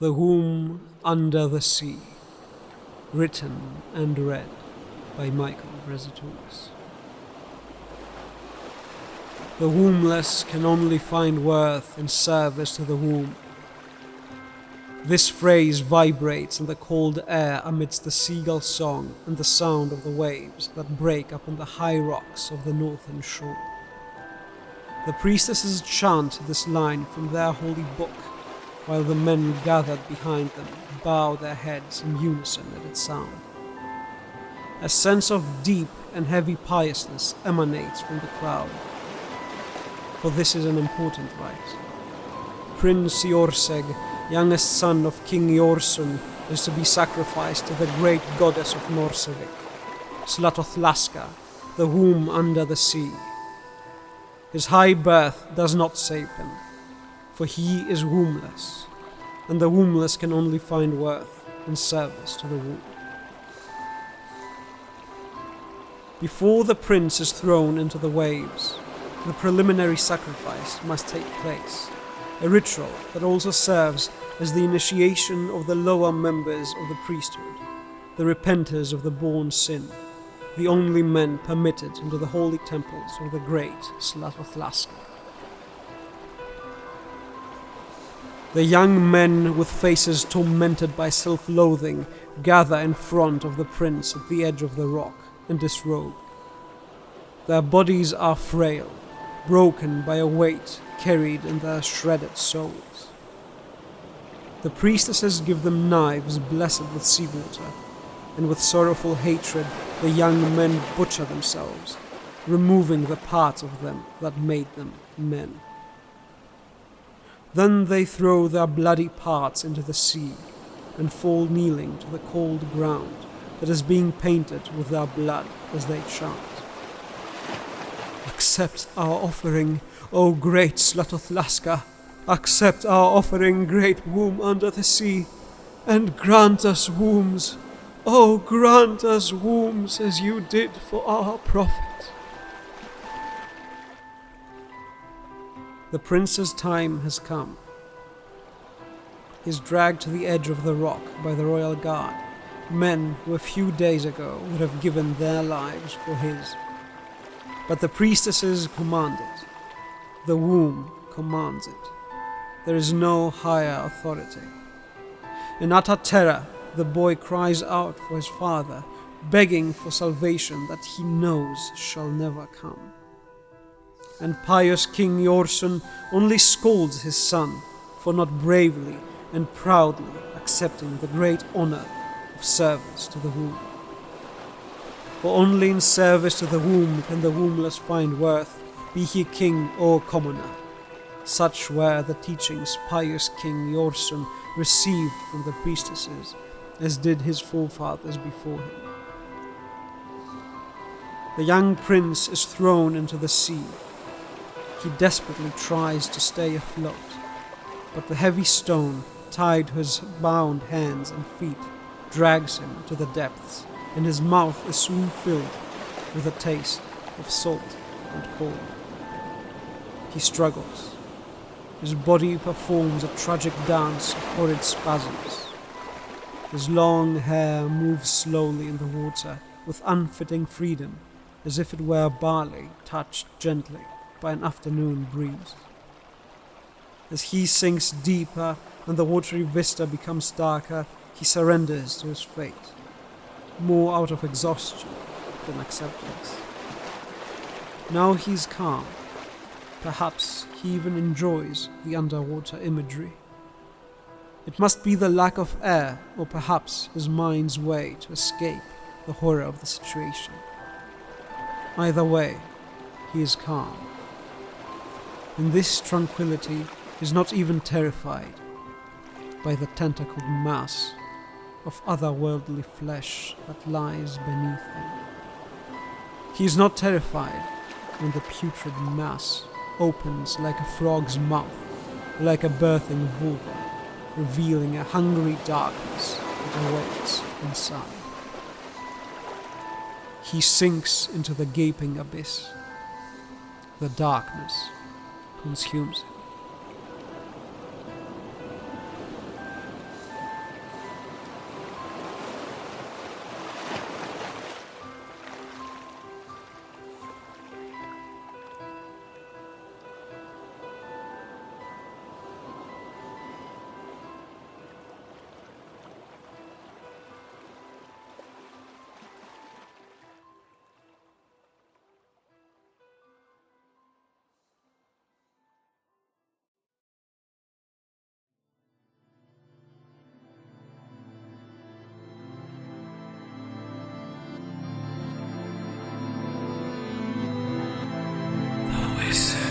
The Womb Under the Sea, written and read by Michael Rezatouris. The wombless can only find worth in service to the womb. This phrase vibrates in the cold air amidst the seagull song and the sound of the waves that break upon the high rocks of the northern shore. The priestesses chant this line from their holy book, while the men gathered behind them bow their heads in unison at its sound. A sense of deep and heavy piousness emanates from the crowd, for this is an important rite. Prince Yorseg, youngest son of King Yorsun, is to be sacrificed to the great goddess of Norsevik, Slatothlaska, the womb under the sea. His high birth does not save him, for he is wombless, and the wombless can only find worth in service to the womb. Before the prince is thrown into the waves, the preliminary sacrifice must take place, a ritual that also serves as the initiation of the lower members of the priesthood, the repenters of the born sin, the only men permitted into the holy temples of the great Slatothlaska. The young men with faces tormented by self-loathing gather in front of the prince at the edge of the rock and disrobe. Their bodies are frail, broken by a weight carried in their shredded souls. The priestesses give them knives blessed with seawater, and with sorrowful hatred the young men butcher themselves, removing the parts of them that made them men. Then they throw their bloody parts into the sea and fall kneeling to the cold ground that is being painted with their blood as they chant. Accept our offering, O great Slatothlaska. Accept our offering, great womb under the sea, and grant us wombs. Oh, grant us wombs as you did for our prophet. The prince's time has come. He is dragged to the edge of the rock by the royal guard, men who a few days ago would have given their lives for his. But the priestesses command it. The womb commands it. There is no higher authority. In utter terror, the boy cries out for his father, begging for salvation that he knows shall never come. And pious King Yorsun only scolds his son for not bravely and proudly accepting the great honor of service to the womb. For only in service to the womb can the wombless find worth, be he king or commoner. Such were the teachings pious King Yorsun received from the priestesses, as did his forefathers before him. The young prince is thrown into the sea. He desperately tries to stay afloat, but the heavy stone tied to his bound hands and feet drags him to the depths, and his mouth is soon filled with a taste of salt and cold. He struggles. His body performs a tragic dance of horrid spasms. His long hair moves slowly in the water with unfitting freedom, as if it were barley touched gently by an afternoon breeze. As he sinks deeper and the watery vista becomes darker, he surrenders to his fate, more out of exhaustion than acceptance. Now he's calm. Perhaps he even enjoys the underwater imagery. It must be the lack of air, or perhaps his mind's way to escape the horror of the situation. Either way, he is calm. In this tranquility, he is not even terrified by the tentacled mass of otherworldly flesh that lies beneath him. He is not terrified when the putrid mass opens like a frog's mouth, like a birthing vulva, revealing a hungry darkness that awaits inside. He sinks into the gaping abyss. The darkness consumes him. Yes.